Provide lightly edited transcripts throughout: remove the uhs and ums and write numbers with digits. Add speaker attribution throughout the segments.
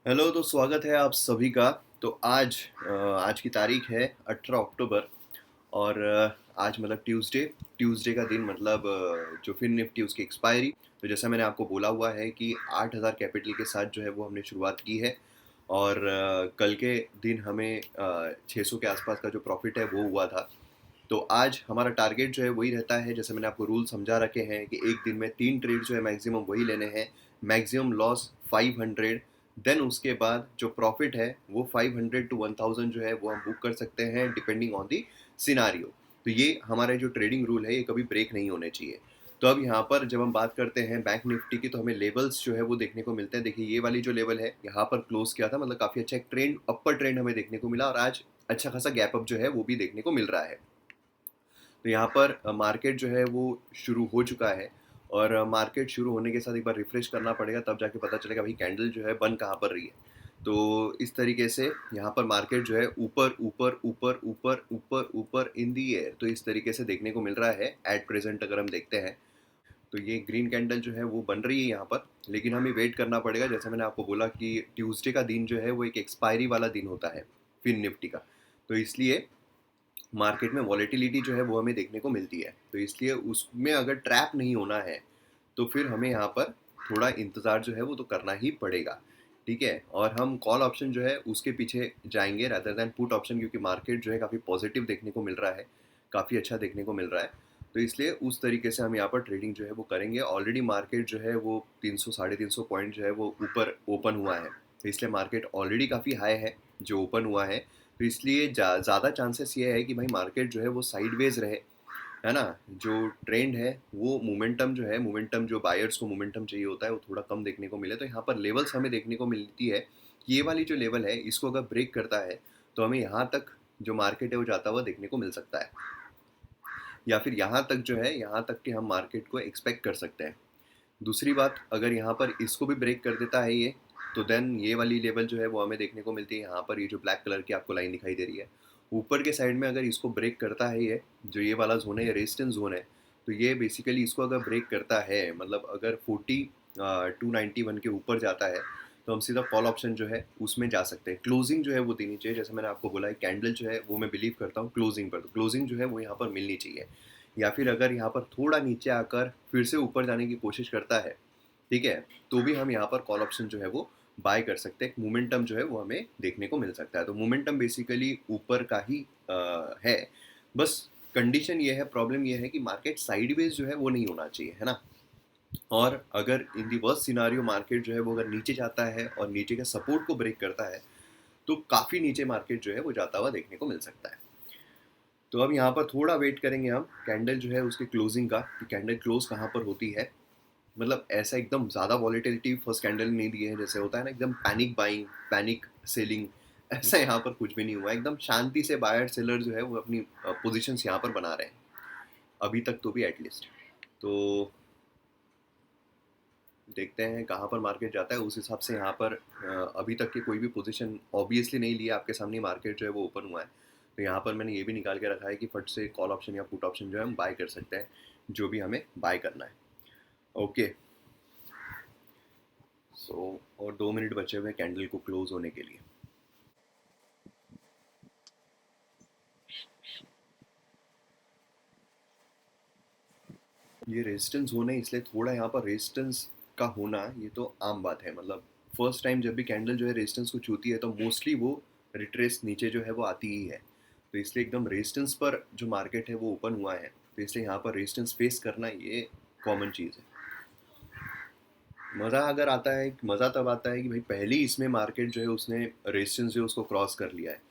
Speaker 1: Hello, तो स्वागत है आप सभी का। तो आज की तारीख है 18 अक्टूबर। और आज मतलब ट्यूसडे का दिन, मतलब जो फिन निफ्टी उसकी एक्सपायरी। तो जैसा मैंने आपको बोला हुआ है कि 8,000 कैपिटल के साथ जो है वो हमने शुरुआत की है। और कल के दिन हमें 600 के आसपास का जो प्रॉफिट है वो हुआ था। तो आज हमारा टारगेट जो है वही रहता है, जैसे मैंने आपको रूल समझा रखे हैं कि एक दिन में 3 ट्रेड जो है मैक्सिमम वही लेने हैं। Maximum loss 500। देन उसके बाद जो प्रॉफिट है वो 500 टू 1000 जो है वो हम बुक कर सकते हैं डिपेंडिंग ऑन दी सिनारियो। तो ये हमारे जो ट्रेडिंग रूल है ये कभी ब्रेक नहीं होने चाहिए। तो अब यहाँ पर जब हम बात करते हैं बैंक निफ्टी की, तो हमें लेवल्स जो है वो देखने को मिलते हैं। देखिए, ये वाली जो लेवल है यहाँ पर क्लोज किया था, मतलब काफ़ी अच्छा एक ट्रेंड, अपर ट्रेंड हमें देखने को मिला। और आज अच्छा खासा गैप अप जो है वो भी देखने को मिल रहा है। तो यहाँ पर मार्केट जो है वो शुरू हो चुका है। और मार्केट शुरू होने के साथ एक बार रिफ्रेश करना पड़ेगा, तब जाके पता चलेगा भाई कैंडल जो है बन कहाँ पर रही है। तो इस तरीके से यहाँ पर मार्केट जो है ऊपर ऊपर ऊपर ऊपर ऊपर ऊपर इन दी एयर, तो इस तरीके से देखने को मिल रहा है एट प्रेजेंट। अगर हम देखते हैं तो ये ग्रीन कैंडल जो है वो बन रही है यहाँ पर, लेकिन हमें वेट करना पड़ेगा। जैसे मैंने आपको बोला कि ट्यूसडे का दिन जो है वो एक एक्सपायरी वाला दिन होता है फिन निफ्टी का। तो इसलिए मार्केट में वॉलेटिलिटी जो है वो हमें देखने को मिलती है। तो इसलिए उसमें अगर ट्रैप नहीं होना है तो फिर हमें यहाँ पर थोड़ा इंतज़ार जो है वो तो करना ही पड़ेगा। ठीक है, और हम कॉल ऑप्शन जो है उसके पीछे जाएंगे रादर दैन पुट ऑप्शन, क्योंकि मार्केट जो है काफ़ी पॉजिटिव देखने को मिल रहा है, काफ़ी अच्छा देखने को मिल रहा है। तो इसलिए उस तरीके से हम यहाँ पर ट्रेडिंग जो है वो करेंगे। ऑलरेडी मार्केट जो है वो 300 350 पॉइंट जो है वो ऊपर ओपन हुआ है। तो इसलिए मार्केट ऑलरेडी काफ़ी हाई है जो ओपन हुआ है। तो इसलिए ज़्यादा चांसेस ये है कि भाई मार्केट जो है वो साइडवेज रहे, है ना। जो ट्रेंड है वो मोमेंटम जो है, मोमेंटम जो बायर्स को मोमेंटम चाहिए होता है वो थोड़ा कम देखने को मिले। तो यहाँ पर लेवल्स हमें देखने को मिलती है कि ये वाली जो लेवल है इसको अगर ब्रेक करता है तो हमें यहाँ तक जो मार्केट है वो जाता हुआ देखने को मिल सकता है, या फिर यहाँ तक जो है, यहाँ तक कि हम मार्केट को एक्सपेक्ट कर सकते हैं। दूसरी बात, अगर यहाँ पर इसको भी ब्रेक कर देता है ये, तो देन ये वाली लेवल जो है वो हमें देखने को मिलती है यहाँ पर। ये जो ब्लैक कलर की आपको लाइन दिखाई दे रही है ऊपर के साइड में, अगर इसको ब्रेक करता है ये जो ये वाला जोन है, ये रेजिस्टेंस जोन है। तो ये बेसिकली इसको अगर ब्रेक करता है, मतलब अगर 291 के ऊपर जाता है, तो हम सीधा कॉल ऑप्शन जो है उसमें जा सकते हैं। क्लोजिंग जो है वो देनी चाहिए, जैसे मैंने आपको बोला है कैंडल जो है वो मैं बिलीव करता हूँ क्लोजिंग पर। तो क्लोजिंग जो है वो यहाँ पर मिलनी चाहिए। या फिर अगर यहाँ पर थोड़ा नीचे आकर फिर से ऊपर जाने की कोशिश करता है, ठीक है, तो भी हम यहाँ पर कॉल ऑप्शन जो है वो बाय कर सकते हैं। मोमेंटम जो है वो हमें देखने को मिल सकता है। तो मोमेंटम बेसिकली ऊपर का ही है। बस कंडीशन ये है, प्रॉब्लम ये है कि मार्केट साइडवेज जो है वो नहीं होना चाहिए, है ना। और अगर इन दी वर्स्ट सिनारियो मार्केट जो है वो अगर नीचे जाता है और नीचे के सपोर्ट को ब्रेक करता है, तो काफ़ी नीचे मार्केट जो है वो जाता हुआ देखने को मिल सकता है। तो अब यहाँ पर थोड़ा वेट करेंगे हम कैंडल जो है उसके क्लोजिंग का, कि कैंडल क्लोज कहाँ पर होती है। मतलब ऐसा एकदम ज़्यादा वॉलेटिलिटी फर्स्ट कैंडल नहीं दी है, जैसे होता है ना एकदम पैनिक बाइंग, पैनिक सेलिंग, ऐसा यहाँ पर कुछ भी नहीं हुआ है। एकदम शांति से बायर सेलर जो है वो अपनी पोजीशंस यहाँ पर बना रहे हैं, अभी तक तो भी एटलीस्ट। तो देखते हैं कहाँ पर मार्केट जाता है, उस हिसाब से यहाँ पर अभी तक की कोई भी पोजीशन ऑब्वियसली नहीं लिया। आपके सामने मार्केट जो है वो ओपन हुआ है। तो यहाँ पर मैंने ये भी निकाल के रखा है कि फट से कॉल ऑप्शन या पुट ऑप्शन जो है हम बाय कर सकते हैं, जो भी हमें बाय करना है। ओके, और 2 मिनट बचे हुए कैंडल को क्लोज होने के लिए। ये रेजिस्टेंस होना है, इसलिए थोड़ा यहाँ पर रेजिस्टेंस का होना ये तो आम बात है। मतलब फर्स्ट टाइम जब भी कैंडल जो है रेजिस्टेंस को छूती है तो मोस्टली वो रिट्रेस नीचे जो है वो आती ही है। तो इसलिए एकदम रेजिस्टेंस पर जो मार्केट है वो ओपन हुआ है, तो इसलिए यहाँ पर रेजिस्टेंस फेस करना ये कॉमन चीज़ है। मज़ा अगर आता है, मज़ा तब आता है कि भाई पहले ही इसमें मार्केट जो है उसने रेजिस्टेंस जो है उसको क्रॉस कर लिया है।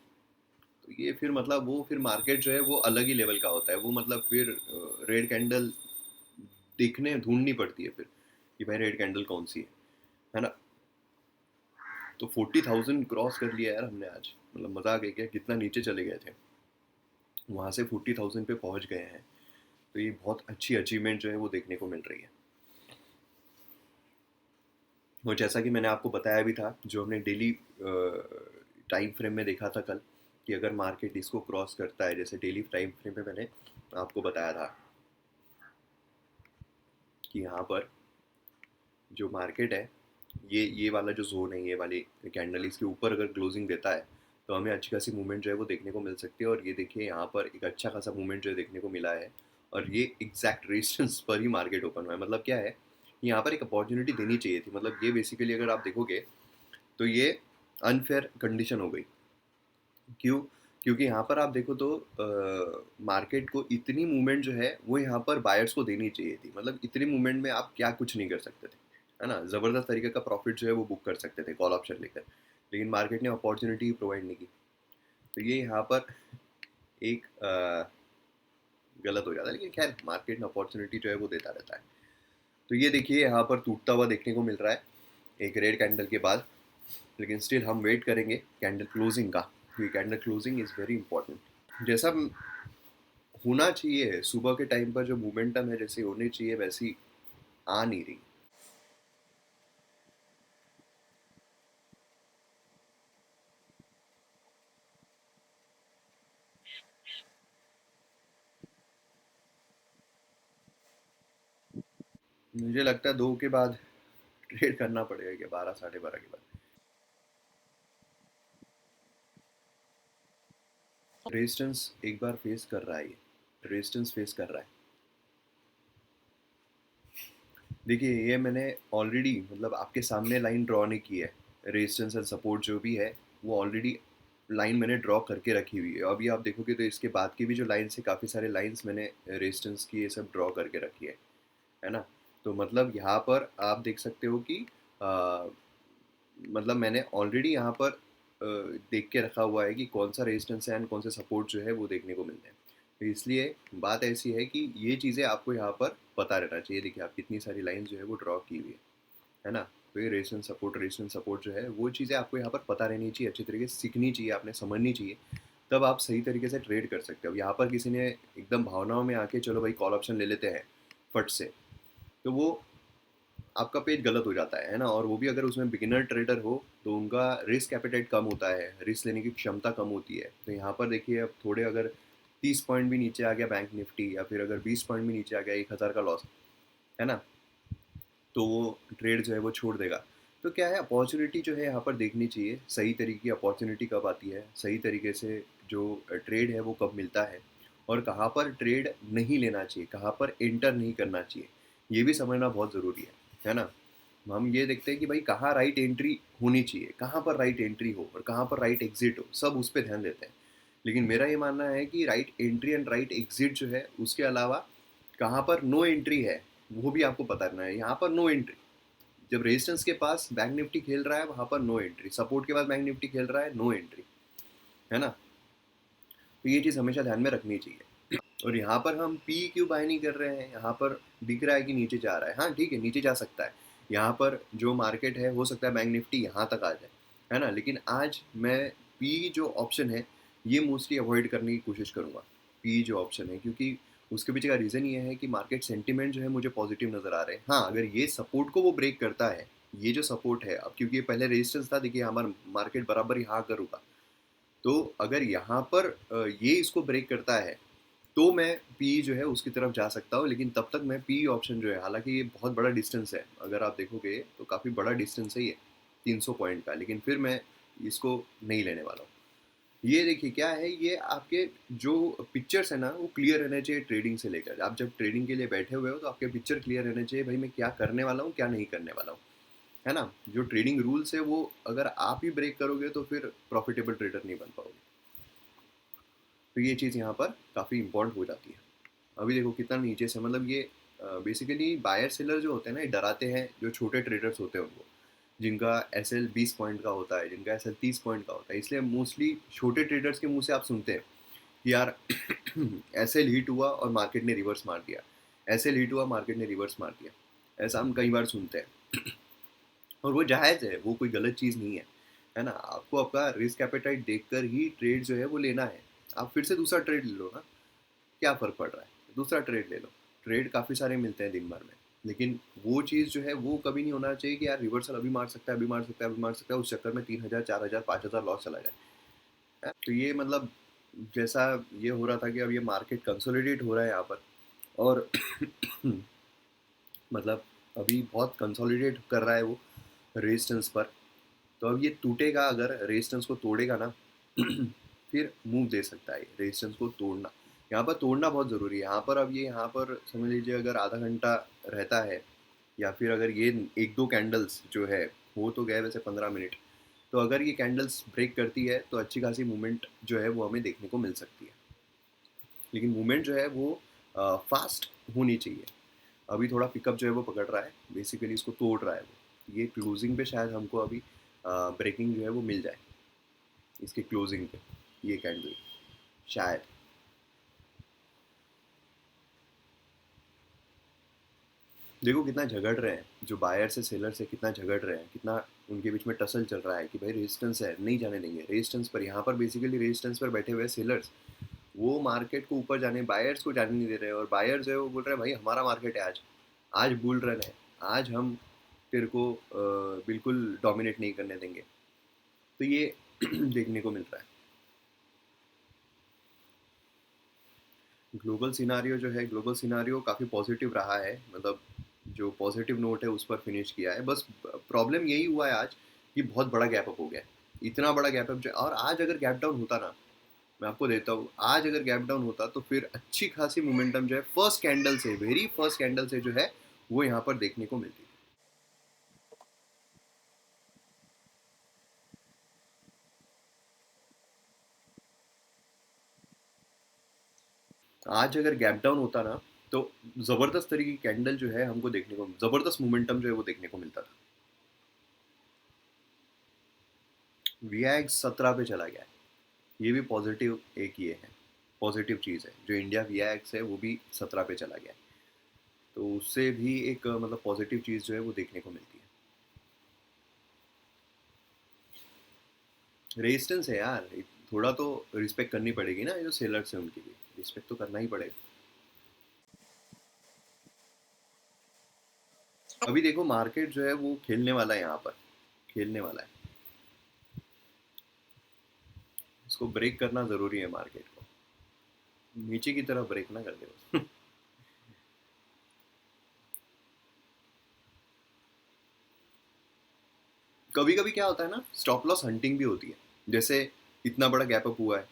Speaker 1: तो ये फिर मतलब वो फिर मार्केट जो है वो अलग ही लेवल का होता है। वो मतलब फिर रेड कैंडल दिखने ढूंढनी पड़ती है फिर कि भाई रेड कैंडल कौन सी है ना। तो 40,000 क्रॉस कर लिया यार हमने आज, मतलब मजाक है क्या, कितना नीचे चले गए थे, वहाँ से 40,000 पे पहुँच गए हैं। तो ये बहुत अच्छी अचीवमेंट जो है वो देखने को मिल रही है। और जैसा कि मैंने आपको बताया भी था, जो हमने डेली टाइम फ्रेम में देखा था कल, कि अगर मार्केट इसको क्रॉस करता है, जैसे डेली टाइम फ्रेम में मैंने आपको बताया था कि यहाँ पर जो मार्केट है ये वाला जो जोन है, ये वाली कैंडल, इसके ऊपर अगर क्लोजिंग देता है तो हमें अच्छी खासी मूवमेंट जो है वो देखने को मिल सकती है। और ये देखिए यहाँ पर एक अच्छा खासा मूवमेंट जो है देखने को मिला है, और ये एग्जैक्ट रेजिस्टेंस पर ही मार्केट ओपन हुआ है। मतलब क्या है, यहाँ पर एक अपॉर्चुनिटी देनी चाहिए थी। मतलब ये बेसिकली अगर आप देखोगे तो ये अनफेयर कंडीशन हो गई। क्यों? क्योंकि यहाँ पर आप देखो तो मार्केट को इतनी मूवमेंट जो है वो यहाँ पर बायर्स को देनी चाहिए थी। मतलब इतनी मूवमेंट में आप क्या कुछ नहीं कर सकते थे, है ना? ज़बरदस्त तरीके का प्रॉफिट जो है वो बुक कर सकते थे कॉल ऑप्शन लेकर, लेकिन मार्केट ने अपॉर्चुनिटी प्रोवाइड नहीं की। तो ये यहाँ पर एक गलत हो जाता है, लेकिन खैर मार्केट में अपॉर्चुनिटी जो है वो देता रहता है। तो ये देखिए यहाँ पर टूटता हुआ देखने को मिल रहा है एक रेड कैंडल के बाद, लेकिन स्टिल हम वेट करेंगे कैंडल क्लोजिंग का, क्योंकि candle closing is very important. जैसा होना चाहिए सुबह के टाइम पर, जो मोमेंटम है जैसे होनी चाहिए वैसी आ नहीं रही। मुझे लगता है 2 के बाद ट्रेड करना पड़ेगा, क्या 12 साढ़े 12 के बाद। रेजिस्टेंस एक बार फेस कर रहा है, ये रेजिस्टेंस फेस कर रहा है। देखिए ये मैंने ऑलरेडी मतलब आपके सामने लाइन ड्रॉ नहीं की है। रेजिस्टेंस एंड सपोर्ट जो भी है वो ऑलरेडी लाइन मैंने ड्रॉ करके रखी हुई है। अभी आप देखोगे तो इसके बाद की भी जो लाइन्स है, काफ़ी सारे लाइन्स मैंने रेजिस्टेंस की ये सब ड्रॉ करके रखी है ना? तो मतलब यहाँ पर आप देख सकते हो कि मतलब मैंने ऑलरेडी यहाँ पर देख के रखा हुआ है कि कौन सा रेजिस्टेंस है एंड कौन सा सपोर्ट जो है वो देखने को मिलते हैं। तो इसलिए बात ऐसी है कि ये चीज़ें आपको यहाँ पर पता रहना चाहिए। देखिए आप कितनी सारी लाइन जो है वो ड्रॉ की हुई है ना? तो ये रेजिस्टेंस सपोर्ट जो है वो चीज़ें आपको यहाँ पर पता रहनी चाहिए, अच्छी तरीके से सीखनी चाहिए, आपने समझनी चाहिए, तब आप सही तरीके से ट्रेड कर सकते हो। यहाँ पर किसी ने एकदम भावनाओं में आके चलो भाई कॉल ऑप्शन ले लेते हैं फट से, तो वो आपका पेज गलत हो जाता है ना? और वो भी अगर उसमें बिगिनर ट्रेडर हो तो उनका रिस्क एपेटाइट कम होता है, रिस्क लेने की क्षमता कम होती है। तो यहाँ पर देखिए अब थोड़े अगर 30 पॉइंट भी नीचे आ गया बैंक निफ्टी, या फिर अगर 20 पॉइंट भी नीचे आ गया, 1000 का लॉस, है ना? तो वो ट्रेड जो है वो छोड़ देगा। तो क्या है, अपॉर्चुनिटी जो है यहाँ पर देखनी चाहिए, सही तरीके की अपॉर्चुनिटी कब आती है, सही तरीके से जो ट्रेड है वो कब मिलता है, और कहाँ पर ट्रेड नहीं लेना चाहिए, कहाँ पर एंटर नहीं करना चाहिए, ये भी समझना बहुत ज़रूरी है ना? हम ये देखते हैं कि भाई कहाँ राइट एंट्री होनी चाहिए, कहाँ पर राइट एंट्री हो और कहाँ पर राइट एग्जिट हो, सब उस पर ध्यान देते हैं। लेकिन मेरा ये मानना है कि right entry and right exit जो है उसके अलावा कहाँ पर नो एंट्री है वो भी आपको पता करना है। यहाँ पर नो एंट्री, जब रेजिस्टेंस के पास बैंक निफ्टी खेल रहा है वहाँ पर नो एंट्री, सपोर्ट के पास बैंक निफ्टी खेल रहा है नो एंट्री, है ना? तो ये चीज़ हमेशा ध्यान में रखनी चाहिए। और यहाँ पर हम पी क्यों बाय नहीं कर रहे हैं? यहाँ पर दिख रहा है कि नीचे जा रहा है, हाँ ठीक है नीचे जा सकता है। यहाँ पर जो मार्केट है हो सकता है बैंक निफ्टी यहाँ तक आ जाए, है ना? लेकिन आज मैं पी जो ऑप्शन है ये मोस्टली अवॉइड करने की कोशिश करूँगा। पी जो ऑप्शन है, क्योंकि उसके पीछे का रीज़न ये है कि मार्केट सेंटिमेंट जो है मुझे पॉजिटिव नज़र आ रहे हैं। हाँ, अगर ये सपोर्ट को वो ब्रेक करता है, ये जो सपोर्ट है अब, क्योंकि ये पहले रेजिस्टेंस था, देखिए हमारा मार्केट बराबर यहाँ कर रुका। तो अगर यहाँ पर ये इसको ब्रेक करता है तो मैं पी जो है उसकी तरफ जा सकता हूँ। लेकिन तब तक मैं पी ऑप्शन जो है, हालांकि ये बहुत बड़ा डिस्टेंस है, अगर आप देखोगे तो काफ़ी बड़ा डिस्टेंस है ये 300 पॉइंट का, लेकिन फिर मैं इसको नहीं लेने वाला हूँ। ये देखिए क्या है, ये आपके जो पिक्चर्स है ना वो क्लियर रहने चाहिए। ट्रेडिंग से लेकर आप जब ट्रेडिंग के लिए बैठे हुए हो तो आपके पिक्चर क्लियर रहने चाहिए, भाई मैं क्या करने वाला हूँ क्या नहीं करने वाला हूँ, है ना? जो ट्रेडिंग रूल्स है वो अगर आप ही ब्रेक करोगे तो फिर प्रॉफिटेबल ट्रेडर नहीं बन पाओगे। तो ये चीज़ यहाँ पर काफ़ी इंपॉर्टेंट हो जाती है। अभी देखो कितना नीचे से, मतलब ये बेसिकली बायर सेलर जो होते हैं ना, ये डराते हैं जो छोटे ट्रेडर्स होते हैं उनको, जिनका एस एल 20 पॉइंट का होता है, जिनका एस एल 30 पॉइंट का होता है। इसलिए मोस्टली छोटे ट्रेडर्स के मुंह से आप सुनते हैं कि यार एस एल हिट हुआ और मार्केट ने रिवर्स मार दिया, एस एल हिट हुआ मार्केट ने रिवर्स मार दिया, ऐसा हम कई बार सुनते हैं। और वो जायज़ है, वो कोई गलत चीज़ नहीं है ना? आपको आपका रिस्क एपेटाइट देखकर ही ट्रेड जो है वो लेना है। आप फिर से दूसरा ट्रेड ले लो ना, क्या फ़र्क पड़ रहा है? दूसरा ट्रेड ले लो। ट्रेड काफ़ी सारे मिलते हैं दिन भर में, लेकिन वो चीज़ जो है वो कभी नहीं होना चाहिए कि यार रिवर्सल अभी मार सकता है, अभी मार सकता है, अभी मार सकता है, उस चक्कर में 3000 4000 5000 लॉस चला जाए, है? तो ये मतलब जैसा ये हो रहा था कि अब ये मार्केट कंसोलिडेट हो रहा है यहाँ पर, और मतलब अभी बहुत कंसोलिडेट कर रहा है वो, रेजिस्टेंस पर। तो अब ये टूटेगा, अगर रेजिस्टेंस को तोड़ेगा ना फिर मूव दे सकता है। रेजिस्टेंस को तोड़ना, यहाँ पर तोड़ना बहुत ज़रूरी है। यहाँ पर अब ये यहाँ पर समझ लीजिए अगर आधा घंटा रहता है, या फिर अगर ये एक दो कैंडल्स जो है, हो तो गए वैसे 15 मिनट, तो अगर ये कैंडल्स ब्रेक करती है तो अच्छी खासी मूवमेंट जो है वो हमें देखने को मिल सकती है। लेकिन मूवमेंट जो है वो फास्ट होनी चाहिए। अभी थोड़ा पिकअप जो है वो पकड़ रहा है, बेसिकली इसको तोड़ रहा है वो। ये क्लोजिंग पे शायद हमको अभी ब्रेकिंग जो है वो मिल जाए, इसके क्लोजिंग पे ये कैंडल शायद। देखो कितना झगड़ रहे हैं जो बायर से सेलर से, कितना झगड़ रहे हैं, कितना उनके बीच में टसल चल रहा है कि भाई रेजिस्टेंस है, नहीं जाने देंगे रेजिस्टेंस पर। यहाँ पर बेसिकली रेजिस्टेंस पर बैठे हुए सेलर्स, वो मार्केट को ऊपर जाने, बायर्स को जाने नहीं दे रहे हैं। और बायर्स जो है वो बोल रहे हैं भाई हमारा मार्केट है, आज आज बुल रन है, आज हम तेरे को बिल्कुल डोमिनेट नहीं करने देंगे। तो ये देखने को मिल रहा है। ग्लोबल सिनारियो जो है, ग्लोबल सिनारियो काफ़ी पॉजिटिव रहा है, मतलब जो पॉजिटिव नोट है उस पर फिनिश किया है। बस प्रॉब्लम यही हुआ है आज कि बहुत बड़ा गैप अप हो गया है। इतना बड़ा गैप अप जो, और आज अगर गैप डाउन होता ना, मैं आपको देता हूँ, आज अगर गैप डाउन होता तो फिर अच्छी खासी मोमेंटम जो है फर्स्ट कैंडल से, वेरी फर्स्ट कैंडल से जो है वो यहाँ पर देखने को मिलती है। आज अगर गैप डाउन होता ना, तो ज़बरदस्त तरीके की कैंडल जो है हमको देखने को, ज़बरदस्त मोमेंटम जो है वो देखने को मिलता था। वी 17 पे चला गया है, ये भी पॉजिटिव एक ये है, पॉजिटिव चीज़ है। जो इंडिया वी है वो भी 17 पे चला गया है, तो उससे भी एक मतलब पॉजिटिव चीज़ जो है वो देखने को मिलती है। रेजिस्टेंस है यार, थोड़ा तो रिस्पेक्ट करनी पड़ेगी ना, ये जो सेलर्स हैं उनकी भी रिस्पेक्ट तो करना ही पड़ेगा। अभी देखो मार्केट जो है वो खेलने वाला है, यहाँ पर खेलने वाला है, इसको ब्रेक करना ज़रूरी है मार्केट को, नीचे की तरफ ब्रेक ना कर दे बस। कभी कभी क्या होता है ना, स्टॉप लॉस हंटिंग भी होती है। जैसे इतना बड़ा गैप अप हुआ है,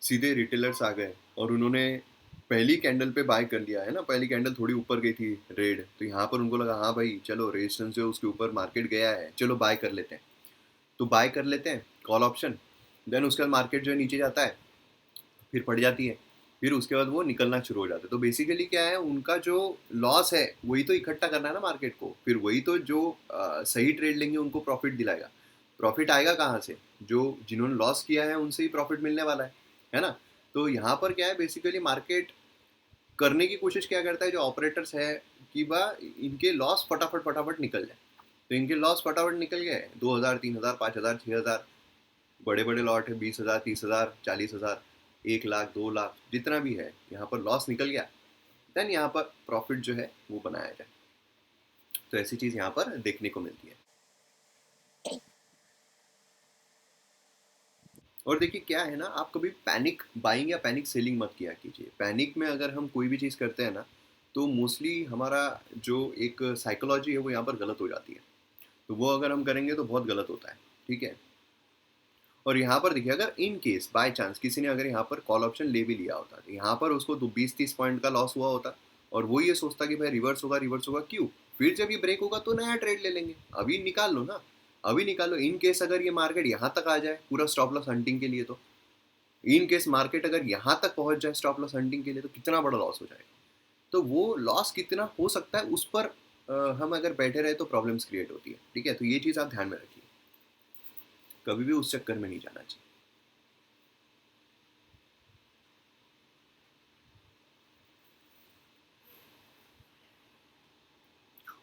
Speaker 1: सीधे रिटेलर्स आ गए और उन्होंने पहली कैंडल पे बाय कर लिया है ना, पहली कैंडल थोड़ी ऊपर गई थी रेड, तो यहाँ पर उनको लगा हाँ भाई चलो रेजिस्टेंस जो है उसके ऊपर मार्केट गया है, चलो बाय कर लेते हैं। तो बाय कर लेते हैं कॉल ऑप्शन, देन उसके बाद मार्केट जो है नीचे जाता है, फिर पड़ जाती है, फिर उसके बाद वो निकलना शुरू हो जाता है। तो बेसिकली क्या है, उनका जो लॉस है वही तो इकट्ठा करना है ना मार्केट को, फिर वही तो जो सही ट्रेड लेंगे उनको प्रॉफिट दिलाएगा। प्रॉफिट आएगा कहाँ से, जो जिन्होंने लॉस किया है उनसे ही प्रॉफिट मिलने वाला है ना। तो यहाँ पर क्या है, बेसिकली मार्केट करने की कोशिश क्या करता है जो ऑपरेटर्स है, कि बा इनके लॉस फटाफट फटाफट निकल जाए। तो इनके लॉस फटाफट निकल गए, 2,000 3,000 5,000 6,000, बड़े बड़े लॉट है 20,000 30,000 40,000 1 लाख 2 लाख, जितना भी है यहाँ पर लॉस निकल गया, देन यहाँ पर प्रॉफिट जो है वो बनाया जाए। तो ऐसी चीज़ यहाँ पर देखने को मिलती है। और देखिए क्या है ना, आप कभी पैनिक बाइंग या पैनिक सेलिंग मत किया कीजिए। पैनिक में अगर हम कोई भी चीज़ करते हैं ना, तो मोस्टली हमारा जो एक साइकोलॉजी है वो यहाँ पर गलत हो जाती है। तो वो अगर हम करेंगे तो बहुत गलत होता है, ठीक है। और यहाँ पर देखिए, अगर इन केस बाय चांस किसी ने अगर यहाँ पर कॉल ऑप्शन ले भी लिया होता, तो यहाँ पर उसको 20-30 पॉइंट का लॉस हुआ होता, और वो ये सोचता कि भाई रिवर्स होगा क्यों, फिर जब ये ब्रेक होगा तो नया ट्रेड ले लेंगे, अभी निकाल लो ना, अभी निकालो। इन केस अगर ये मार्केट यहाँ तक आ जाए पूरा स्टॉप लॉस हंटिंग के लिए, तो इन केस मार्केट अगर यहाँ तक पहुँच जाए स्टॉप लॉस हंटिंग के लिए, तो कितना बड़ा लॉस हो जाएगा। तो वो लॉस कितना हो सकता है उस पर हम अगर बैठे रहे तो प्रॉब्लम्स क्रिएट होती है, ठीक है। तो ये चीज़ आप ध्यान में रखिए, कभी भी उस चक्कर में नहीं जाना चाहिए।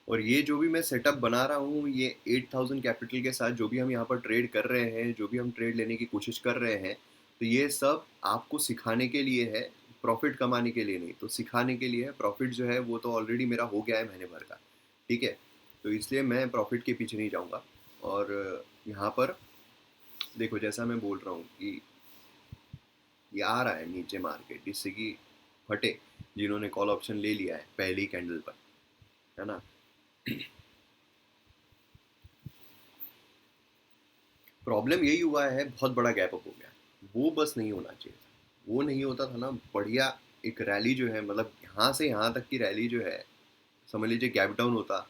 Speaker 1: और ये जो भी मैं सेटअप बना रहा हूँ, ये 8,000 कैपिटल के साथ जो भी हम यहाँ पर ट्रेड कर रहे हैं, जो भी हम ट्रेड लेने की कोशिश कर रहे हैं, तो ये सब आपको सिखाने के लिए है, प्रॉफिट कमाने के लिए नहीं। तो सिखाने के लिए है, प्रॉफिट जो है वो तो ऑलरेडी मेरा हो गया है महीने भर का, ठीक है। तो इसलिए मैं प्रॉफिट के पीछे नहीं जाऊँगा। और यहाँ पर देखो जैसा मैं बोल रहा हूँ कि ये आ रहा है नीचे मार्केट, जिससे कि फटे जिन्होंने कॉल ऑप्शन ले लिया है पहली कैंडल पर, है ना। प्रॉब्लम यही हुआ है, बहुत बड़ा गैप अप हो गया। वो बस नहीं होना चाहिए था। वो नहीं होता था ना, बढ़िया एक रैली जो है, मतलब यहाँ से यहाँ तक की रैली जो है, समझ लीजिए गैप डाउन होता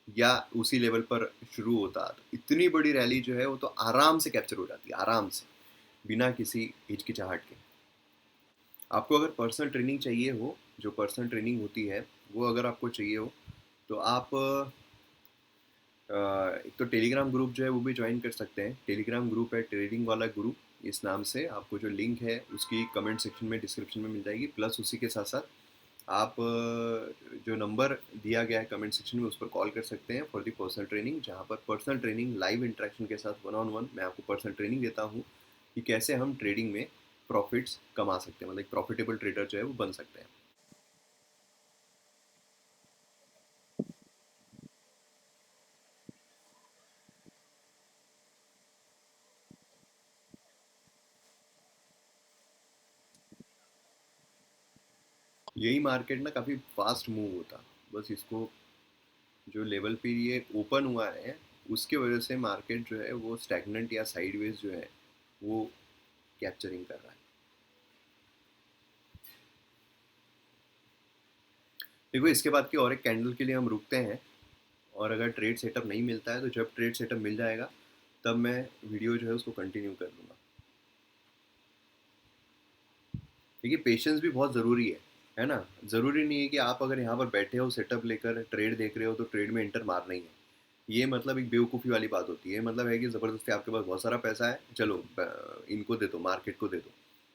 Speaker 1: या उसी लेवल पर शुरू होता, तो इतनी बड़ी रैली जो है वो तो आराम से कैप्चर हो जाती है, आराम से, बिना किसी हिचकिचाहट के। आपको अगर पर्सनल ट्रेनिंग चाहिए हो, जो पर्सनल ट्रेनिंग होती है वो अगर आपको चाहिए हो, तो आप एक तो टेलीग्राम ग्रुप जो है वो भी ज्वाइन कर सकते हैं। टेलीग्राम ग्रुप है ट्रेडिंग वाला ग्रुप, इस नाम से। आपको जो लिंक है उसकी कमेंट सेक्शन में, डिस्क्रिप्शन में मिल जाएगी। प्लस उसी के साथ साथ आप जो नंबर दिया गया है कमेंट सेक्शन में, उस पर कॉल कर सकते हैं फॉर दी पर्सनल ट्रेनिंग, जहाँ पर पर्सनल ट्रेनिंग लाइव इंटरेक्शन के साथ वन ऑन वन मैं आपको पर्सनल ट्रेनिंग देता हूँ कि कैसे हम ट्रेडिंग में प्रॉफिट्स कमा सकते हैं, मतलब एक प्रॉफिटेबल ट्रेडर जो है वो बन सकते हैं। यही मार्केट ना काफ़ी फास्ट मूव होता, बस इसको जो लेवल पे ये ओपन हुआ है उसके वजह से मार्केट जो है वो स्टैग्नेंट या साइडवेज जो है वो कैप्चरिंग कर रहा है। देखो, इसके बाद की और एक कैंडल के लिए हम रुकते हैं, और अगर ट्रेड सेटअप नहीं मिलता है तो जब ट्रेड सेटअप मिल जाएगा तब मैं वीडियो जो है उसको कंटिन्यू कर दूंगा। देखिए, पेशेंस भी बहुत ज़रूरी है ना। ज़रूरी नहीं है कि आप अगर यहाँ पर बैठे हो सेटअप लेकर ट्रेड देख रहे हो तो ट्रेड में एंटर मारना ही है। ये मतलब एक बेवकूफ़ी वाली बात होती है। मतलब है कि ज़बरदस्ती आपके पास बहुत सारा पैसा है, चलो इनको दे दो, मार्केट को दे दो।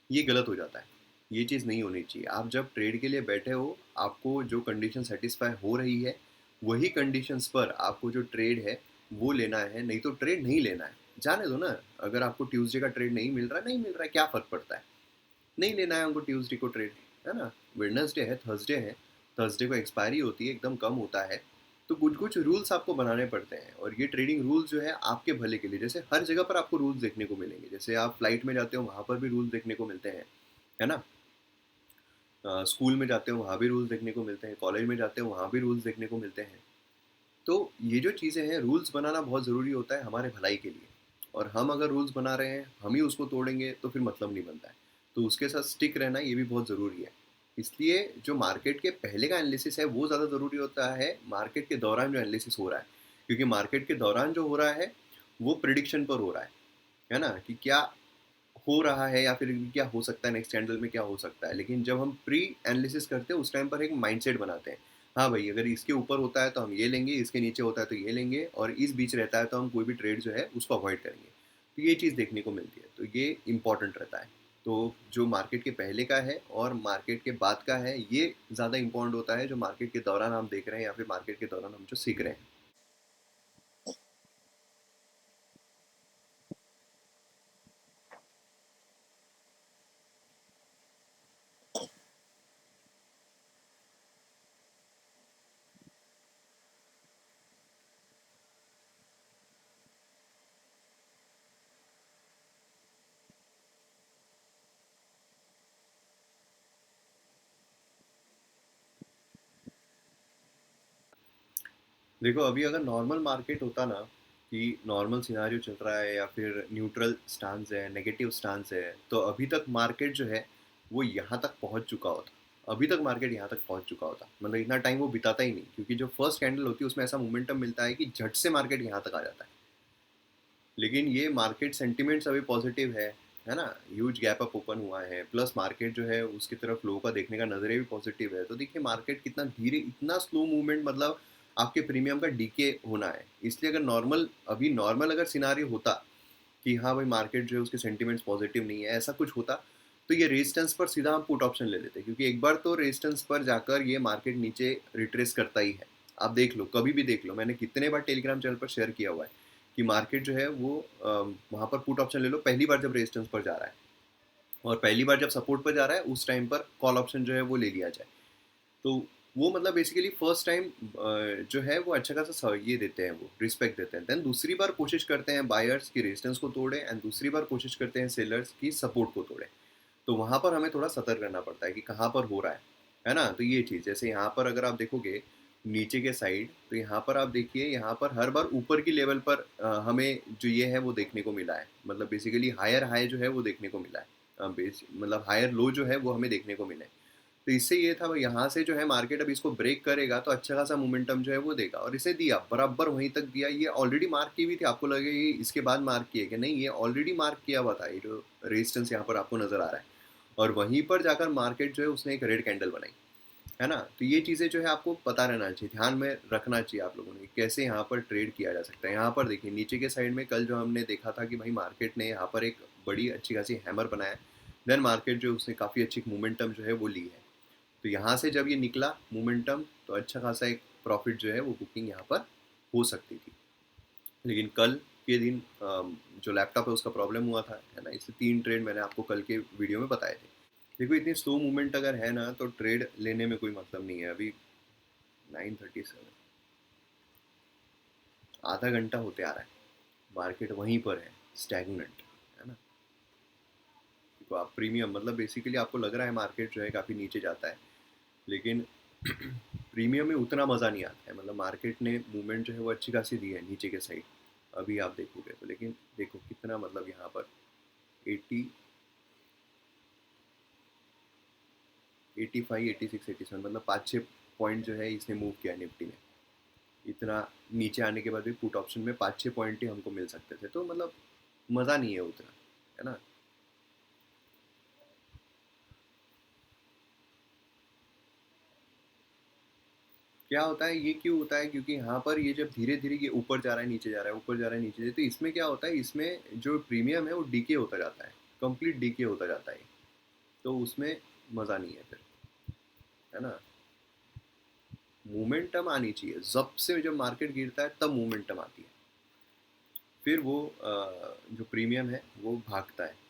Speaker 1: ये गलत हो जाता है। ये चीज़ नहीं होनी चाहिए। आप जब ट्रेड के लिए बैठे हो, आपको जो कंडीशन सेटिस्फाई हो रही है, वही कंडीशंस पर आपको जो ट्रेड है वो लेना है, नहीं तो ट्रेड नहीं लेना है। जाने दो ना। अगर आपको ट्यूसडे का ट्रेड नहीं मिल रहा है, नहीं मिल रहा है, क्या फ़र्क पड़ता है। नहीं लेना है हमको ट्यूसडे को ट्रेड, है ना। वेडनेसडे है, थर्सडे है, थर्सडे को एक्सपायरी होती है, एकदम कम होता है। तो कुछ कुछ रूल्स आपको बनाने पड़ते हैं, और ये ट्रेडिंग रूल्स जो है आपके भले के लिए। जैसे हर जगह पर आपको रूल्स देखने को मिलेंगे, जैसे आप फ्लाइट में जाते हो वहाँ पर भी रूल्स देखने को मिलते हैं, है ना। स्कूल में जाते हो वहाँ भी रूल्स देखने को मिलते हैं, कॉलेज में जाते हो वहाँ भी रूल्स देखने को मिलते हैं। तो ये जो चीज़ें हैं, रूल्स बनाना बहुत ज़रूरी होता है हमारे भलाई के लिए। और हम अगर रूल्स बना रहे हैं, हम ही उसको तोड़ेंगे तो फिर मतलब नहीं बनता है। तो उसके साथ स्टिक रहना ये भी बहुत ज़रूरी है। इसलिए जो मार्केट के पहले का एनालिसिस है वो ज़्यादा ज़रूरी होता है मार्केट के दौरान जो एनालिसिस हो रहा है। क्योंकि मार्केट के दौरान जो हो रहा है वो प्रिडिक्शन पर हो रहा है ना, कि क्या हो रहा है या फिर क्या हो सकता है, नेक्स्ट कैंडल में क्या हो सकता है। लेकिन जब हम प्री एनालिसिस करते हैं उस टाइम पर एक माइंडसेट बनाते हैं। हाँ भाई, अगर इसके ऊपर होता है तो हम ये लेंगे, इसके नीचे होता है तो ये लेंगे, और इस बीच रहता है तो हम कोई भी ट्रेड जो है उसको अवॉइड करेंगे। तो ये चीज़ देखने को मिलती है, तो ये इंपॉर्टेंट रहता है। तो जो मार्केट के पहले का है और मार्केट के बाद का है, ये ज़्यादा इंपॉर्टेंट होता है, जो मार्केट के दौरान हम देख रहे हैं या फिर मार्केट के दौरान हम जो सीख रहे हैं। देखो, अभी अगर नॉर्मल मार्केट होता ना, कि नॉर्मल सिनारियो चल रहा है या फिर न्यूट्रल स्टांस है, नेगेटिव स्टांस है, तो अभी तक मार्केट जो है वो यहाँ तक पहुँच चुका होता। अभी तक मार्केट यहाँ तक पहुँच चुका होता, मतलब इतना टाइम वो बिताता ही नहीं, क्योंकि जो फर्स्ट कैंडल होती है उसमें ऐसा मोमेंटम मिलता है कि झट से मार्केट यहाँ तक आ जाता है। लेकिन ये मार्केट सेंटिमेंट्स अभी पॉजिटिव है ना। ह्यूज गैप अप ओपन हुआ है, प्लस मार्केट जो है उसकी तरफ फ्लो का देखने का नजरिया भी पॉजिटिव है। तो देखिए, मार्केट कितना धीरे, इतना स्लो मूवमेंट, मतलब आपके प्रीमियम का डीके होना है। इसलिए अगर नॉर्मल, अभी नॉर्मल अगर सिनारियो होता कि हाँ भाई मार्केट जो है उसके सेंटिमेंट्स पॉजिटिव नहीं है, ऐसा कुछ होता, तो ये रेजिस्टेंस पर सीधा हम पुट ऑप्शन ले लेते, क्योंकि एक बार तो रेजिस्टेंस पर जाकर ये मार्केट नीचे रिट्रेस करता ही है। आप देख लो, कभी भी देख लो, मैंने कितने बार टेलीग्राम चैनल पर शेयर किया हुआ है कि मार्केट जो है वो वहाँ पर पुट ऑप्शन ले लो पहली बार जब रेजिस्टेंस पर जा रहा है, और पहली बार जब सपोर्ट पर जा रहा है उस टाइम पर कॉल ऑप्शन जो है वो ले लिया जाए। तो वो मतलब बेसिकली फर्स्ट टाइम जो है वो अच्छा खासा ये देते हैं, वो रिस्पेक्ट देते हैं। देन दूसरी बार कोशिश करते हैं बायर्स की रेजिस्टेंस को तोड़े, एंड दूसरी बार कोशिश करते हैं सेलर्स की सपोर्ट को तोड़े। तो वहाँ पर हमें थोड़ा सतर्क रहना पड़ता है कि कहाँ पर हो रहा है ना। तो ये चीज़, जैसे यहाँ पर अगर आप देखोगे नीचे के साइड, तो यहाँ पर आप देखिए, यहाँ पर हर बार ऊपर की लेवल पर हमें जो ये है वो देखने को मिला है, मतलब बेसिकली हायर हाई जो है वो देखने को मिला है, मतलब हायर लो जो है वो हमें देखने को मिला है। तो इससे ये था भाई, यहाँ से जो है मार्केट अब इसको ब्रेक करेगा तो अच्छा खासा मोमेंटम जो है वो देगा, और इसे दिया बराबर वहीं तक दिया। ये ऑलरेडी मार्क की हुई थी, आपको लगे ये इसके बाद मार्क किए कि नहीं, ये ऑलरेडी मार्क किया हुआ था, ये जो रेजिस्टेंस यहाँ पर आपको नजर आ रहा है। और वहीं पर जाकर मार्केट जो है उसने एक रेड कैंडल बनाई, है ना। तो ये चीज़ें जो है आपको पता रहना चाहिए, ध्यान में रखना चाहिए आप लोगों ने, कैसे यहाँ पर ट्रेड किया जा सकता है। यहाँ पर देखिए नीचे के साइड में कल जो हमने देखा था कि भाई मार्केट ने यहाँ पर एक बड़ी अच्छी खासी हैमर बनाया, देन मार्केट जो उसने काफ़ी अच्छी मोमेंटम जो है वो ली है। तो यहाँ से जब ये निकला मोमेंटम, तो अच्छा खासा एक प्रॉफिट जो है वो बुकिंग यहाँ पर हो सकती थी। लेकिन कल के दिन जो लैपटॉप है उसका प्रॉब्लम हुआ था, है ना, इससे 3 ट्रेड मैंने आपको कल के वीडियो में बताए थे। देखो इतनी स्लो मूवमेंट अगर है ना, तो ट्रेड लेने में कोई मतलब नहीं है। अभी 9:37, आधा घंटा होते आ रहा है, मार्केट वहीं पर है, स्टैगनेंट, है ना। देखो आप प्रीमियम, मतलब बेसिकली आपको लग रहा है मार्केट जो है काफ़ी नीचे जाता है, लेकिन प्रीमियम में उतना मज़ा नहीं आता है। मतलब मार्केट ने मूवमेंट जो है वो अच्छी खासी दी है नीचे के साइड, अभी आप देखोगे तो। लेकिन देखो कितना, मतलब यहाँ पर 80, 85, 86, 87, मतलब 5-6 पॉइंट जो है इसने मूव किया निफ्टी में। इतना नीचे आने के बाद भी पुट ऑप्शन में 5-6 पॉइंट ही हमको मिल सकते थे, तो मतलब मज़ा नहीं है उतना, है ना। क्या होता है, ये क्यों होता है, क्योंकि यहाँ पर ये जब धीरे धीरे ये ऊपर जा रहा है नीचे जा रहा है, ऊपर जा रहा है नीचे जा रहा है, तो इसमें क्या होता है, इसमें जो प्रीमियम है वो डीके होता जाता है, कंप्लीट डीके होता जाता है। तो उसमें मज़ा नहीं है फिर, है ना। मोमेंटम आनी चाहिए, जब से जब मार्केट गिरता है तब मोमेंटम आती है, फिर वो जो प्रीमियम है वो भागता है।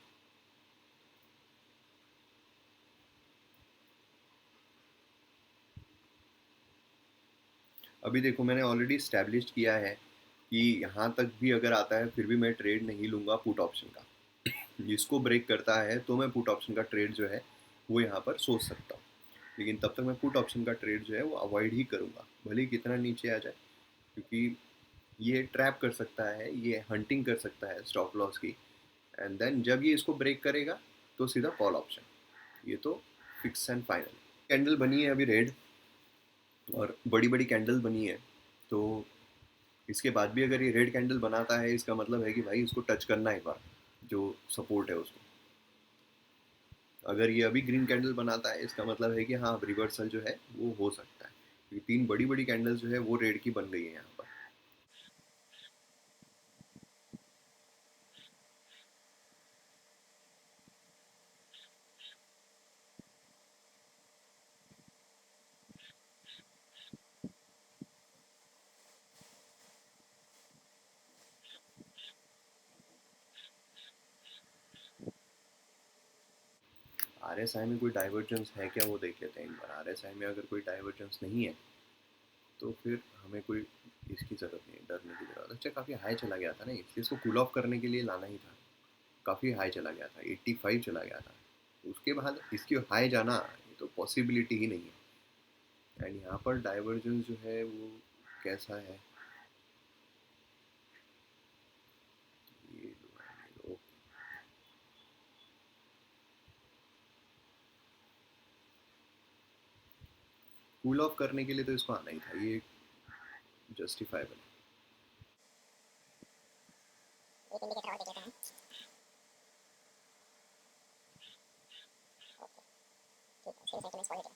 Speaker 1: अभी देखो मैंने ऑलरेडी स्टैब्लिश किया है कि यहाँ तक भी अगर आता है फिर भी मैं ट्रेड नहीं लूँगा पुट ऑप्शन का। इसको ब्रेक करता है तो मैं पुट ऑप्शन का ट्रेड जो है वो यहाँ पर सोच सकता हूँ, लेकिन तब तक मैं पुट ऑप्शन का ट्रेड जो है वो अवॉइड ही करूँगा, भले ही कितना नीचे आ जाए, क्योंकि ये ट्रैप कर सकता है, ये हंटिंग कर सकता है स्टॉप लॉस की। एंड देन जब ये इसको ब्रेक करेगा तो सीधा कॉल ऑप्शन, ये तो फिक्स एंड फाइनल। कैंडल बनी है अभी रेड, और बड़ी बड़ी कैंडल बनी है, तो इसके बाद भी अगर ये रेड कैंडल बनाता है, इसका मतलब है कि भाई इसको टच करना है एक बार, जो सपोर्ट है उसको। अगर ये अभी ग्रीन कैंडल बनाता है, इसका मतलब है कि हाँ अब रिवर्सल जो है वो हो सकता है, क्योंकि 3 बड़ी बड़ी कैंडल्स जो है वो रेड की बन गई है यहाँ पर। RSI में कोई डाइवर्जेंस है क्या, वो देख लेते हैं एक बार। RSI में अगर कोई डाइवर्जेंस नहीं है तो फिर हमें कोई इसकी ज़रूरत नहीं है, डरने की ज़रूरत। अच्छा काफ़ी हाई चला गया था ना, इसलिए इसको कूल ऑफ करने के लिए लाना ही था। काफ़ी हाई चला गया था, 85 चला गया था, उसके बाद इसकी हाई जाना ये तो पॉसिबिलिटी ही नहीं है। एंड यहाँ पर डाइवर्जेंस जो है वो कैसा है, ये लो, कूल ऑफ करने के लिए तो इसको आना ही था, ये जस्टिफाइबल है।
Speaker 2: एक इंडिकेटर और देख लेते हैं। ठीक है, 6 सेंटीमेंट्स पॉजिटिव।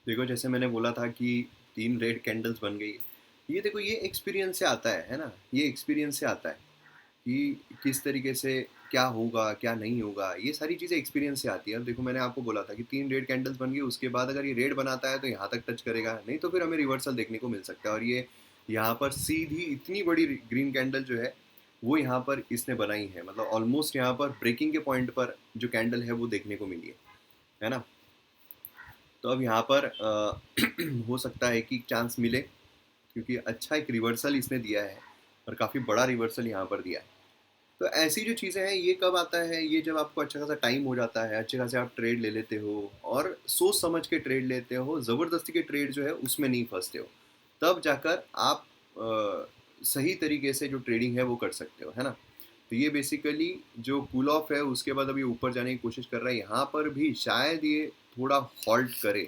Speaker 1: देखो जैसे मैंने बोला था कि 3 रेड कैंडल्स बन गई। ये देखो ये एक्सपीरियंस से आता है ना? ये एक्सपीरियंस से आता है कि किस तरीके से क्या होगा, क्या नहीं होगा, ये सारी चीज़ें एक्सपीरियंस से आती है। अब देखो मैंने आपको बोला था कि 3 रेड कैंडल्स बन गई, उसके बाद अगर ये रेड बनाता है तो यहाँ तक टच करेगा, नहीं तो फिर हमें रिवर्सल देखने को मिल सकता है। और ये यहाँ पर सीधी इतनी बड़ी ग्रीन कैंडल जो है, वो यहाँ पर इसने बनाई है। मतलब ऑलमोस्ट यहाँ पर ब्रेकिंग के पॉइंट पर जो कैंडल है वो देखने को मिली है ना? तो अब यहाँ पर हो सकता है कि चांस मिले, क्योंकि अच्छा एक रिवर्सल इसने दिया है और काफ़ी बड़ा रिवर्सल यहाँ पर दिया है। तो ऐसी जो चीज़ें हैं ये कब आता है, ये जब आपको अच्छा खासा टाइम हो जाता है, अच्छे खासे आप ट्रेड ले लेते हो और सोच समझ के ट्रेड लेते हो, ज़बरदस्ती के ट्रेड जो है उसमें नहीं फंसते हो, तब जाकर आप सही तरीके से जो ट्रेडिंग है वो कर सकते हो, है ना? तो ये बेसिकली जो कूल ऑफ है उसके बाद अभी ऊपर जाने की कोशिश कर रहा है, यहाँ पर भी शायद ये थोड़ा हॉल्ट करे,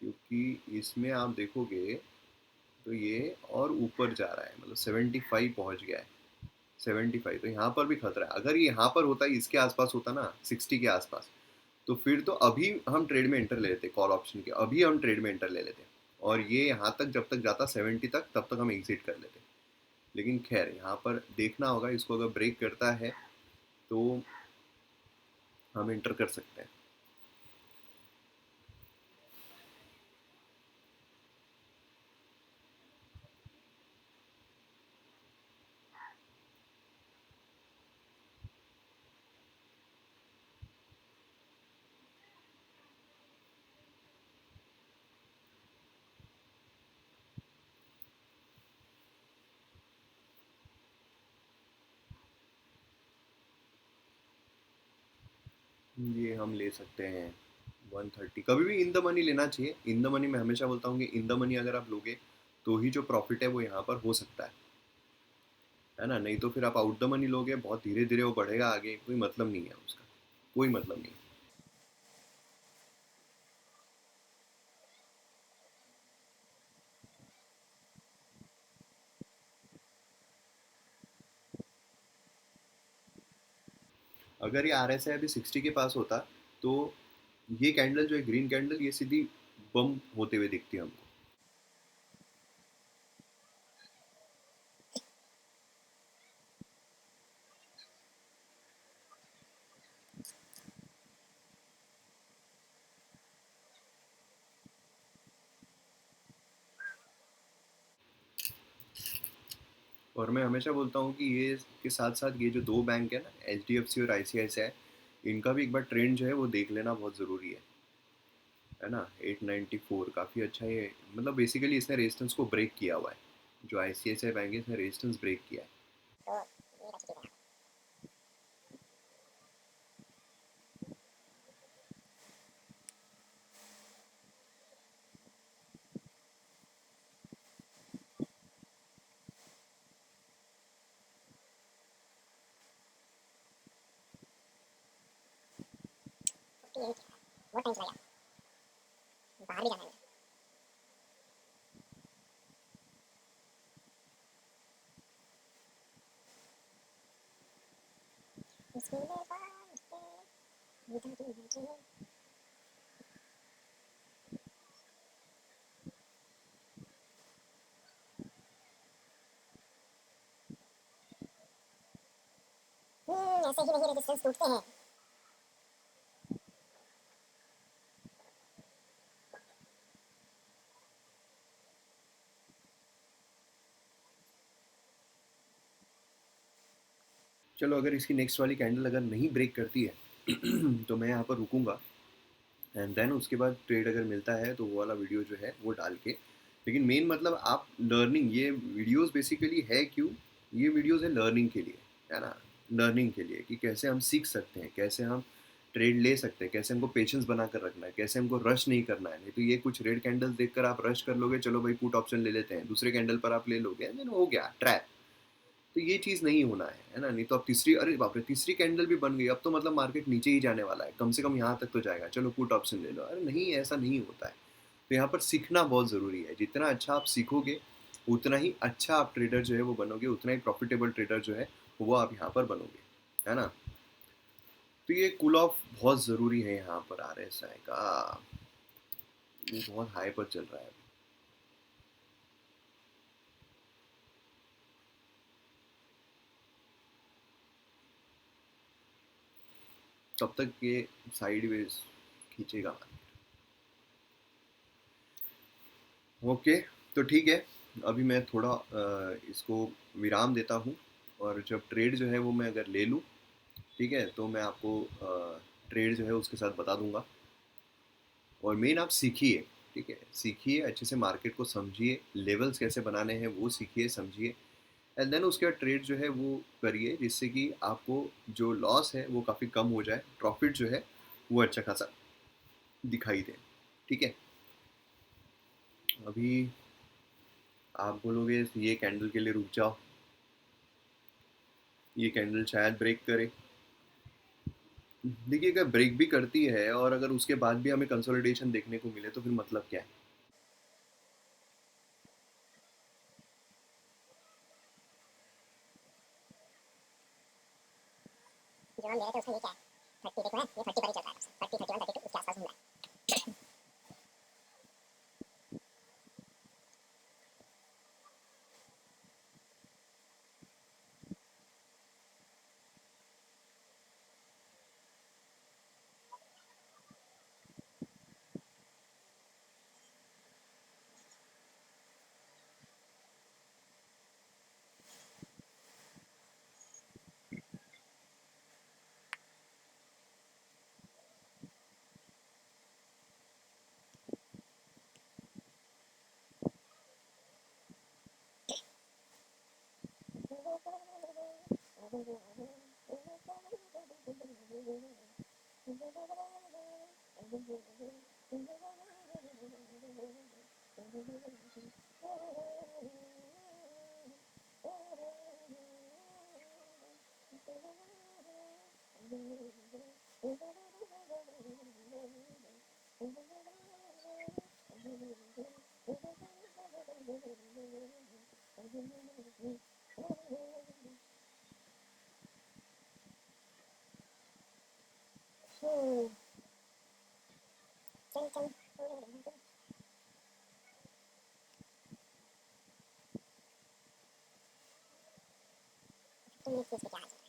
Speaker 1: क्योंकि इसमें आप देखोगे तो ये और ऊपर जा रहा है, मतलब 75 पहुंच गया है। 75 तो यहाँ पर भी खतरा है। अगर ये यहाँ पर होता है, इसके आसपास होता ना 60 के आसपास, तो फिर तो अभी हम ट्रेड में एंटर ले लेते, कॉल ऑप्शन के अभी हम ट्रेड में एंटर ले लेते, और ये यहाँ तक जब तक जाता 70 तक, तब तक हम एग्जिट कर लेते। लेकिन खैर यहाँ पर देखना होगा, इसको अगर ब्रेक करता है तो हम एंटर कर सकते हैं। ये हम ले सकते हैं 130। कभी भी इन द मनी लेना चाहिए। इन द मनी मैं हमेशा बोलता हूँ कि इन द मनी अगर आप लोगे तो ही जो प्रॉफिट है वो यहाँ पर हो सकता है ना? नहीं तो फिर आप आउट द मनी लोगे, बहुत धीरे धीरे वो बढ़ेगा आगे, कोई मतलब नहीं है उसका, कोई मतलब नहीं। अगर ये आर एस आई अभी 60 के पास होता तो ये कैंडल जो है, ग्रीन कैंडल, ये सीधी बम होते हुए दिखती है हमको। और मैं हमेशा बोलता हूँ कि ये के साथ साथ ये जो दो बैंक है ना, एच डी एफ सी और आई सी आई सी आई, इनका भी एक बार ट्रेंड जो है वो देख लेना बहुत ज़रूरी है ना? 894 काफ़ी अच्छा ये, मतलब बेसिकली इसने रेजिस्टेंस को ब्रेक किया हुआ है। जो आई सी आई सी आई बैंक है, इसने रेजिस्टेंस ब्रेक किया है।
Speaker 2: तो ये अच्छी चीज़ है। उसकी यही चीज़ है, बहुत टाइम चला गया, बाहर भी जाना है मुझे। मुश्किलें बातें मिटाती हैं चीज़ें। ऐसे ही नहीं रेजिस्टेंस टूटते हैं।
Speaker 1: चलो अगर इसकी नेक्स्ट वाली कैंडल अगर नहीं ब्रेक करती है तो मैं यहाँ पर रुकूंगा, एंड देन उसके बाद ट्रेड अगर मिलता है तो वो वाला वीडियो जो है वो डाल के। लेकिन मेन मतलब आप लर्निंग, ये वीडियोस बेसिकली है क्यों, ये वीडियोस है लर्निंग के लिए, है ना? लर्निंग के लिए कि कैसे हम सीख सकते हैं, कैसे हम ट्रेड ले सकते हैं, कैसे हमको पेशेंस बना कर रखना है, कैसे हमको रश नहीं करना है। नहीं तो ये कुछ रेड कैंडल्स देखकर आप रश कर लोगे, चलो भाई पुट ऑप्शन ले लेते हैं, दूसरे कैंडल पर आप ले लोगे, देन हो गया ट्रैप। तो ये चीज़ नहीं होना है ना? नहीं तो अब तीसरी, अरे बाप रे, तीसरी कैंडल भी बन गई, अब तो मतलब मार्केट नीचे ही जाने वाला है, कम से कम यहाँ तक तो जाएगा, चलो पुट ऑप्शन ले लो। अरे नहीं, ऐसा नहीं होता है। तो यहाँ पर सीखना बहुत ज़रूरी है। जितना अच्छा आप सीखोगे उतना ही अच्छा आप ट्रेडर जो है वो बनोगे, उतना ही प्रॉफिटेबल ट्रेडर जो है वो आप यहाँ पर बनोगे, है ना? तो ये कूल ऑफ बहुत ज़रूरी है यहाँ पर आर एस आई का। ये बहुत हाई पर चल रहा है। तब तक ये साइडवेज खींचेगा। ओके, तो ठीक है। अभी मैं थोड़ा इसको विराम देता हूँ, और जब ट्रेड जो है वो मैं अगर ले लूँ, ठीक है, तो मैं आपको ट्रेड जो है उसके साथ बता दूंगा। और मेन आप सीखिए, ठीक है, सीखिए अच्छे से, मार्केट को समझिए, लेवल्स कैसे बनाने हैं वो सीखिए समझिए, एंड देन उसके बाद ट्रेड जो है वो करिए, जिससे कि आपको जो लॉस है वो काफ़ी कम हो जाए, प्रॉफिट जो है वो अच्छा खासा दिखाई दे। ठीक है, अभी आप बोलोगे ये कैंडल के लिए रुक जाओ, ये कैंडल शायद ब्रेक करे। देखिए, अगर ब्रेक भी करती है और अगर उसके बाद भी हमें कंसोलिडेशन देखने को मिले तो फिर मतलब क्या है।
Speaker 2: जो हम ले रहे थे उसका ये क्या है, 30 देखो है, ये 30 पर ही चल रहा है, 30 31 32 उसके आसपास घूम रहा है। चल चल 15 मिनट पे क्या हाल है,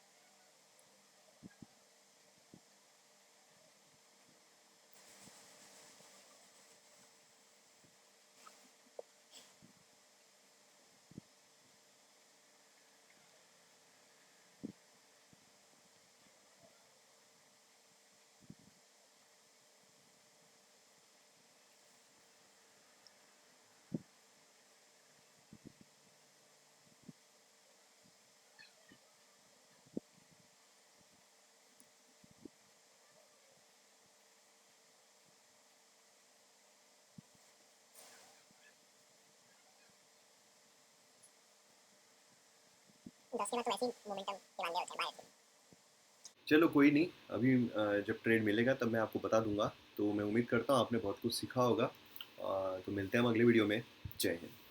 Speaker 2: 10 के बाद तो वैसे ही मोमेंटम के वाले होते हैं बाय।
Speaker 1: चलो कोई नहीं, अभी जब ट्रेड मिलेगा तब मैं आपको बता दूंगा। तो मैं उम्मीद करता हूँ आपने बहुत कुछ सीखा होगा। तो मिलते हैं हम अगले वीडियो में। जय हिंद।